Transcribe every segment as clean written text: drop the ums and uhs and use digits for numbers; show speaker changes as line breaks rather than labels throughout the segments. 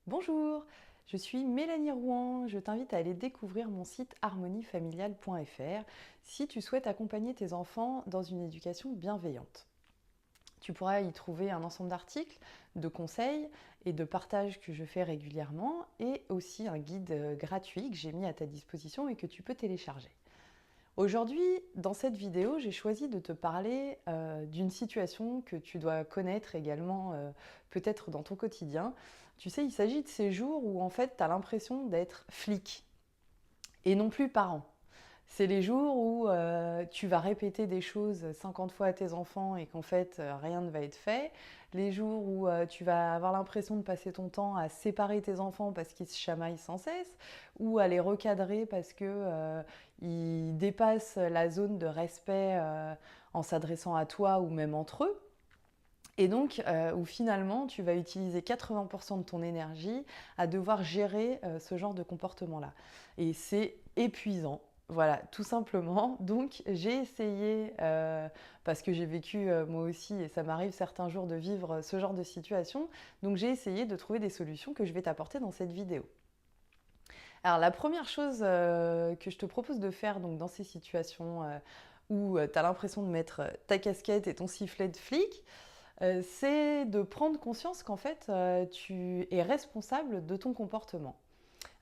Bonjour, je suis Mélanie Rouen. Je t'invite à aller découvrir mon site harmoniefamiliale.fr si tu souhaites accompagner tes enfants dans une éducation bienveillante. Tu pourras y trouver un ensemble d'articles, de conseils et de partages que je fais régulièrement et aussi un guide gratuit que j'ai mis à ta disposition et que tu peux télécharger. Aujourd'hui, dans cette vidéo, j'ai choisi de te parler d'une situation que tu dois connaître également peut-être dans ton quotidien. Tu sais, il s'agit de ces jours où en fait tu as l'impression d'être flic et non plus parent. C'est les jours où tu vas répéter des choses 50 fois à tes enfants et qu'en fait rien ne va être fait. Les jours où tu vas avoir l'impression de passer ton temps à séparer tes enfants parce qu'ils se chamaillent sans cesse ou à les recadrer parce qu'ils dépassent la zone de respect en s'adressant à toi ou même entre eux. Et donc, où finalement, tu vas utiliser 80% de ton énergie à devoir gérer ce genre de comportement-là. Et c'est épuisant. Voilà, tout simplement. Donc, j'ai essayé, parce que j'ai vécu moi aussi, et ça m'arrive certains jours de vivre ce genre de situation, donc j'ai essayé de trouver des solutions que je vais t'apporter dans cette vidéo. Alors, la première chose que je te propose de faire donc, dans ces situations où tu as l'impression de mettre ta casquette et ton sifflet de flic, c'est de prendre conscience qu'en fait, tu es responsable de ton comportement.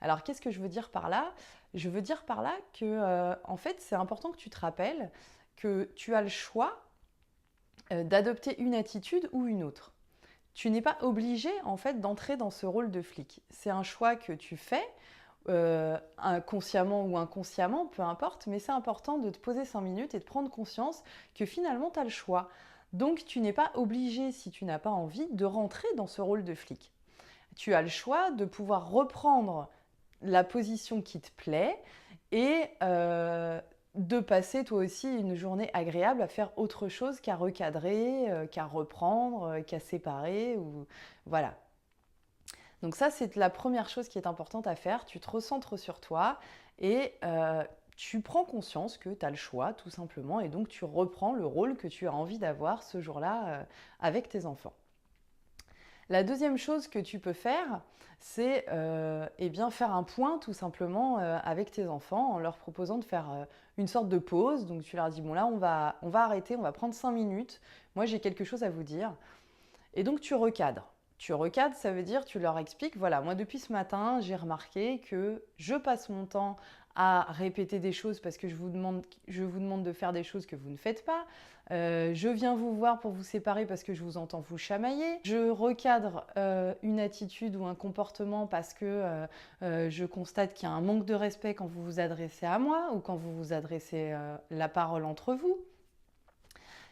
Alors, qu'est-ce que je veux dire par là? Je veux dire par là que, en fait, c'est important que tu te rappelles que tu as le choix d'adopter une attitude ou une autre. Tu n'es pas obligé, en fait, d'entrer dans ce rôle de flic. C'est un choix que tu fais, inconsciemment ou inconsciemment, peu importe, mais c'est important de te poser 5 minutes et de prendre conscience que finalement, tu as le choix. Donc, tu n'es pas obligé, si tu n'as pas envie, de rentrer dans ce rôle de flic. Tu as le choix de pouvoir reprendre la position qui te plaît et de passer toi aussi une journée agréable à faire autre chose qu'à recadrer, qu'à reprendre, qu'à séparer. Voilà. Donc ça, c'est la première chose qui est importante à faire. Tu te recentres sur toi et tu prends conscience que tu as le choix, tout simplement, et donc tu reprends le rôle que tu as envie d'avoir ce jour-là avec tes enfants. La deuxième chose que tu peux faire, c'est eh bien, faire un point tout simplement avec tes enfants en leur proposant de faire une sorte de pause. Donc tu leur dis, bon là, on va arrêter, on va prendre 5 minutes. Moi, j'ai quelque chose à vous dire. Et donc tu recadres. Tu recadres, ça veut dire tu leur expliques, voilà, moi depuis ce matin, j'ai remarqué que je passe mon temps à répéter des choses parce que je vous demande de faire des choses que vous ne faites pas. Je viens vous voir pour vous séparer parce que je vous entends vous chamailler. Je recadre une attitude ou un comportement parce que je constate qu'il y a un manque de respect quand vous vous adressez à moi ou quand vous vous adressez la parole entre vous.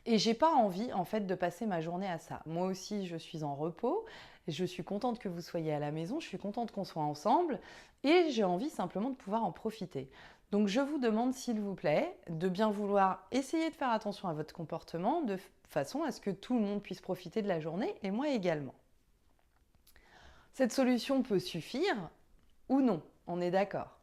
Et j'ai pas envie en fait de passer ma journée à ça. Moi aussi, je suis en repos. Je suis contente que vous soyez à la maison. Je suis contente qu'on soit ensemble. Et j'ai envie simplement de pouvoir en profiter. Donc je vous demande s'il vous plaît de bien vouloir essayer de faire attention à votre comportement de façon à ce que tout le monde puisse profiter de la journée et moi également. Cette solution peut suffire ou non, on est d'accord.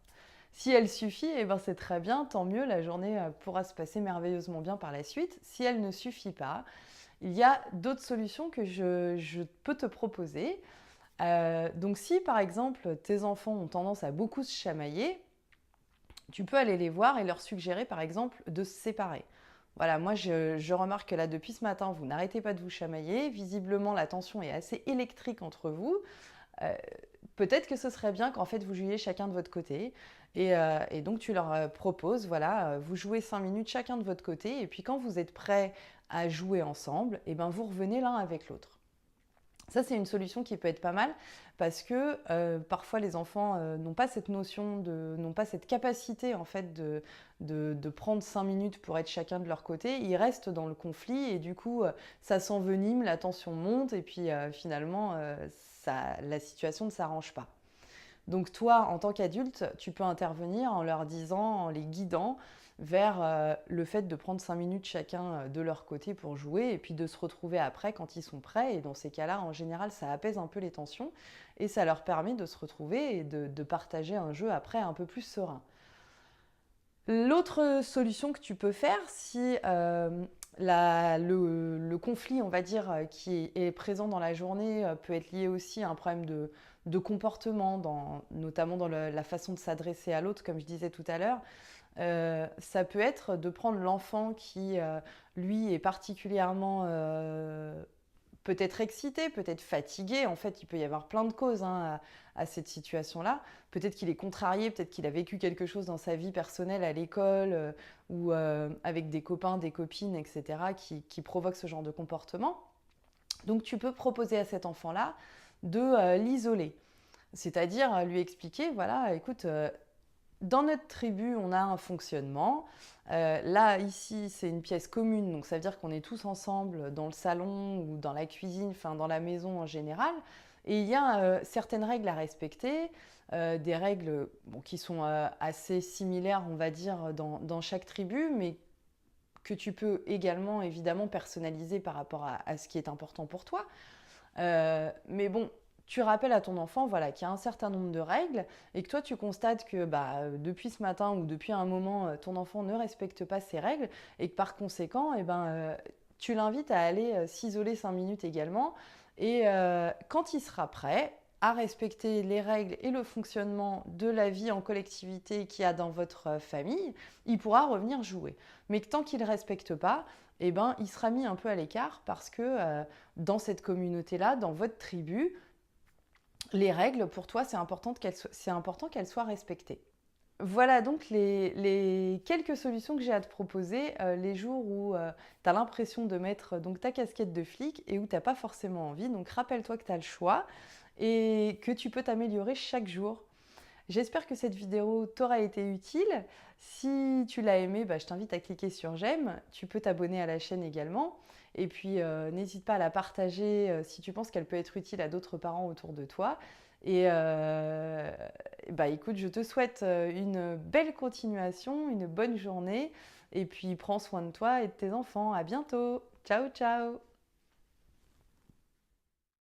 Si elle suffit, eh ben c'est très bien, tant mieux, la journée pourra se passer merveilleusement bien par la suite. Si elle ne suffit pas, il y a d'autres solutions que je peux te proposer. Donc si par exemple tes enfants ont tendance à beaucoup se chamailler, tu peux aller les voir et leur suggérer par exemple de se séparer. Voilà, moi je remarque que là depuis ce matin, vous n'arrêtez pas de vous chamailler. Visiblement, la tension est assez électrique entre vous. Euh, Peut-être que ce serait bien qu'en fait vous jouiez chacun de votre côté et donc tu leur proposes, voilà, vous jouez 5 minutes chacun de votre côté et puis quand vous êtes prêts à jouer ensemble, et ben vous revenez l'un avec l'autre. Ça, c'est une solution qui peut être pas mal parce que parfois les enfants n'ont pas cette notion, n'ont pas cette capacité en fait de prendre 5 minutes pour être chacun de leur côté. Ils restent dans le conflit et du coup, ça s'envenime, la tension monte et puis finalement, la situation ne s'arrange pas. Donc toi, en tant qu'adulte, tu peux intervenir en leur disant, en les guidant vers le fait de prendre 5 minutes chacun de leur côté pour jouer et puis de se retrouver après quand ils sont prêts. Et dans ces cas-là, en général, ça apaise un peu les tensions et ça leur permet de se retrouver et de partager un jeu après un peu plus serein. L'autre solution que tu peux faire, si le conflit, on va dire, qui est présent dans la journée peut être lié aussi à un problème de comportement, notamment dans la façon de s'adresser à l'autre, comme je disais tout à l'heure. Ça peut être de prendre l'enfant qui, lui, est particulièrement peut-être excité, peut-être fatigué. En fait, il peut y avoir plein de causes à cette situation-là. Peut-être qu'il est contrarié, peut-être qu'il a vécu quelque chose dans sa vie personnelle à l'école ou avec des copains, des copines, etc., qui provoquent ce genre de comportement. Donc, tu peux proposer à cet enfant-là de l'isoler. C'est-à-dire lui expliquer, voilà, écoute, dans notre tribu, on a un fonctionnement. Là, ici, c'est une pièce commune, donc ça veut dire qu'on est tous ensemble dans le salon ou dans la cuisine, enfin dans la maison en général. Et il y a certaines règles à respecter, des règles qui sont assez similaires, on va dire, dans chaque tribu, mais que tu peux également, évidemment, personnaliser par rapport à ce qui est important pour toi. Mais bon, tu rappelles à ton enfant voilà, qu'il y a un certain nombre de règles et que toi tu constates que depuis ce matin ou depuis un moment, ton enfant ne respecte pas ces règles et que par conséquent, tu l'invites à aller s'isoler 5 minutes également. Et quand il sera prêt à respecter les règles et le fonctionnement de la vie en collectivité qu'il y a dans votre famille, il pourra revenir jouer. Mais que tant qu'il ne respecte pas, il sera mis un peu à l'écart parce que dans cette communauté-là, dans votre tribu, les règles, pour toi, c'est important qu'elles soient respectées. Voilà donc les quelques solutions que j'ai à te proposer les jours où tu as l'impression de mettre donc, ta casquette de flic et où tu n'as pas forcément envie. Donc rappelle-toi que tu as le choix et que tu peux t'améliorer chaque jour. J'espère que cette vidéo t'aura été utile. Si tu l'as aimée, je t'invite à cliquer sur j'aime. Tu peux t'abonner à la chaîne également. Et puis, n'hésite pas à la partager si tu penses qu'elle peut être utile à d'autres parents autour de toi. Et écoute, je te souhaite une belle continuation, une bonne journée. Et puis, prends soin de toi et de tes enfants. À bientôt. Ciao, ciao.